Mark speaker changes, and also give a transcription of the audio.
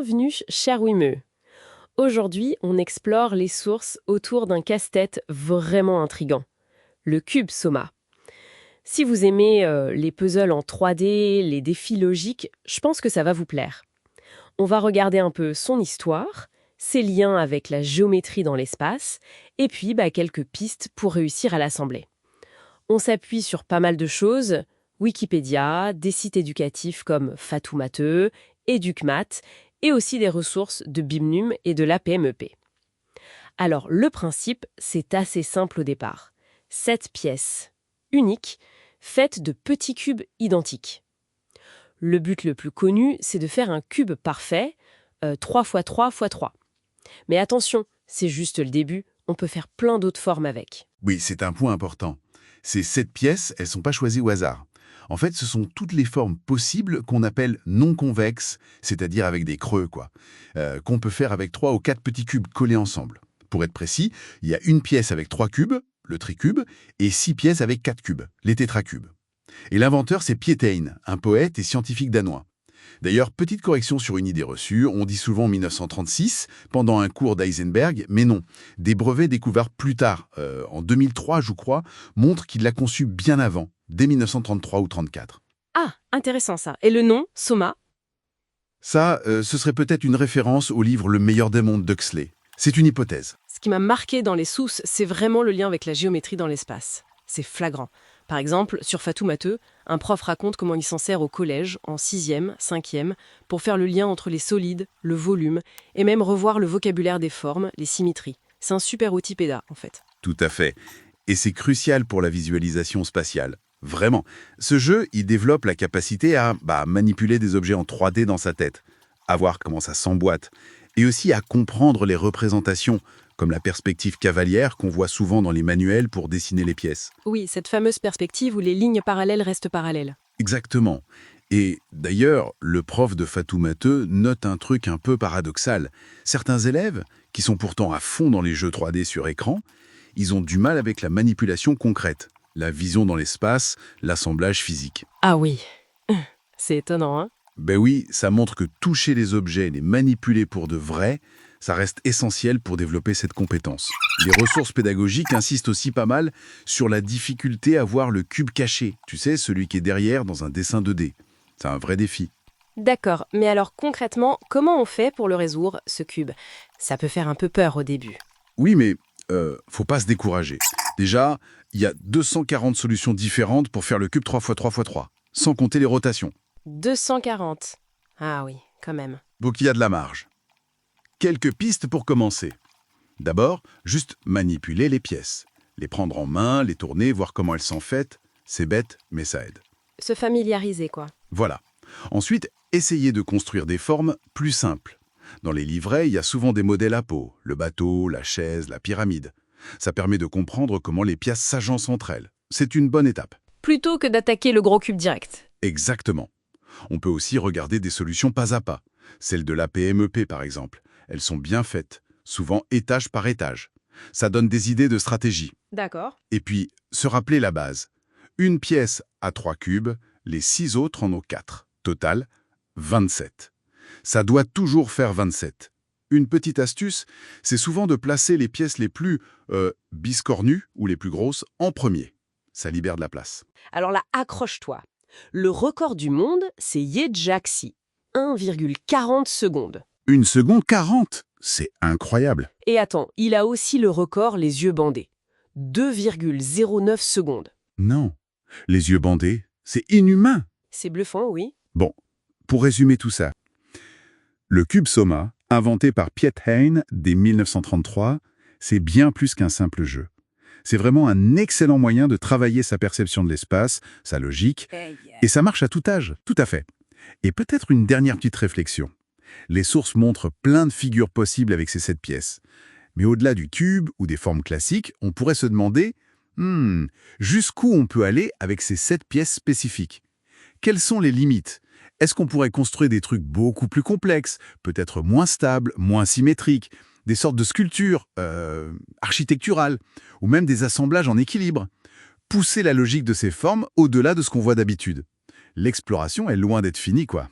Speaker 1: Bienvenue, cher Wimeux. Aujourd'hui, on explore les sources autour d'un casse-tête vraiment intrigant, le cube Soma. Si vous aimez les puzzles en 3D, les défis logiques, je pense que ça va vous plaire. On va regarder un peu son histoire, ses liens avec la géométrie dans l'espace, et puis quelques pistes pour réussir à l'assembler. On s'appuie sur pas mal de choses, Wikipédia, des sites éducatifs comme Fatoumata, EducMath, et aussi des ressources de Bimnum et de la PMEP. Alors, le principe, c'est assez simple au départ. 7 pièces uniques, faites de petits cubes identiques. Le but le plus connu, c'est de faire un cube parfait, 3 x 3 x 3. Mais attention, c'est juste le début, on peut faire plein d'autres formes avec.
Speaker 2: Oui, c'est un point important. Ces 7 pièces, elles ne sont pas choisies au hasard. En fait, ce sont toutes les formes possibles qu'on appelle non convexes, c'est-à-dire avec des creux, qu'on peut faire avec 3 ou 4 petits cubes collés ensemble. Pour être précis, il y a une pièce avec 3 cubes, le tricube, et 6 pièces avec 4 cubes, les tétracubes. Et l'inventeur, c'est Piet Hein, un poète et scientifique danois. D'ailleurs, petite correction sur une idée reçue, on dit souvent 1936, pendant un cours d'Heisenberg, mais non. Des brevets découverts plus tard, en 2003 je crois, montrent qu'il l'a conçu bien avant, dès 1933 ou 34.
Speaker 1: Ah, intéressant ça. Et le nom, Soma?
Speaker 2: Ça, ce serait peut-être une référence au livre Le meilleur des mondes d'Huxley. C'est une hypothèse.
Speaker 1: Ce qui m'a marqué dans les sources, c'est vraiment le lien avec la géométrie dans l'espace. C'est flagrant. Par exemple, sur Fatoumata, un prof raconte comment il s'en sert au collège, en 6e, 5e, pour faire le lien entre les solides, le volume, et même revoir le vocabulaire des formes, les symétries. C'est un super outil PEDA, en fait.
Speaker 2: Tout à fait. Et c'est crucial pour la visualisation spatiale. Vraiment. Ce jeu, il développe la capacité à manipuler des objets en 3D dans sa tête, à voir comment ça s'emboîte, et aussi à comprendre les représentations, comme la perspective cavalière qu'on voit souvent dans les manuels pour dessiner les pièces.
Speaker 1: Oui, cette fameuse perspective où les lignes parallèles restent parallèles.
Speaker 2: Exactement. Et d'ailleurs, le prof de Fatoumata note un truc un peu paradoxal. Certains élèves, qui sont pourtant à fond dans les jeux 3D sur écran, ils ont du mal avec la manipulation concrète, la vision dans l'espace, l'assemblage physique.
Speaker 1: Ah oui, c'est étonnant, hein?
Speaker 2: Ben oui, ça montre que toucher les objets, les manipuler pour de vrai, ça reste essentiel pour développer cette compétence. Les ressources pédagogiques insistent aussi pas mal sur la difficulté à voir le cube caché, tu sais, celui qui est derrière dans un dessin 2D. C'est un vrai défi.
Speaker 1: D'accord, mais alors concrètement, comment on fait pour le résoudre, ce cube? Ça peut faire un peu peur au début.
Speaker 2: Oui, mais faut pas se décourager. Déjà, il y a 240 solutions différentes pour faire le cube 3 x 3 x 3, sans compter les rotations.
Speaker 1: 240. Ah oui, quand même.
Speaker 2: Donc il y a de la marge. Quelques pistes pour commencer. D'abord, juste manipuler les pièces. Les prendre en main, les tourner, voir comment elles sont faites. C'est bête, mais ça aide.
Speaker 1: Se familiariser, quoi.
Speaker 2: Voilà. Ensuite, essayez de construire des formes plus simples. Dans les livrets, il y a souvent des modèles à peau, le bateau, la chaise, la pyramide. Ça permet de comprendre comment les pièces s'agencent entre elles. C'est une bonne étape.
Speaker 1: Plutôt que d'attaquer le gros cube direct.
Speaker 2: Exactement. On peut aussi regarder des solutions pas à pas. Celles de la PMEP, par exemple. Elles sont bien faites, souvent étage par étage. Ça donne des idées de stratégie.
Speaker 1: D'accord.
Speaker 2: Et puis, se rappeler la base. Une pièce a 3 cubes, les 6 autres en ont 4. Total, 27. Ça doit toujours faire 27. Une petite astuce, c'est souvent de placer les pièces les plus biscornues ou les plus grosses en premier. Ça libère de la place.
Speaker 1: Alors là, accroche-toi. Le record du monde, c'est Yejaxi. 1,40 secondes.
Speaker 2: 1 seconde 40, c'est incroyable.
Speaker 1: Et attends, il a aussi le record les yeux bandés. 2,09 secondes.
Speaker 2: Non, les yeux bandés, c'est inhumain.
Speaker 1: C'est bluffant, oui.
Speaker 2: Bon, pour résumer tout ça, le cube Soma, inventé par Piet Hein dès 1933, c'est bien plus qu'un simple jeu. C'est vraiment un excellent moyen de travailler sa perception de l'espace, sa logique, et ça marche à tout âge, tout à fait. Et peut-être une dernière petite réflexion. Les sources montrent plein de figures possibles avec ces 7 pièces. Mais au-delà du cube ou des formes classiques, on pourrait se demander jusqu'où on peut aller avec ces 7 pièces spécifiques. Quelles sont les limites? Est-ce qu'on pourrait construire des trucs beaucoup plus complexes, peut-être moins stables, moins symétriques, des sortes de sculptures architecturales, ou même des assemblages en équilibre? Pousser la logique de ces formes au-delà de ce qu'on voit d'habitude. L'exploration est loin d'être finie, quoi.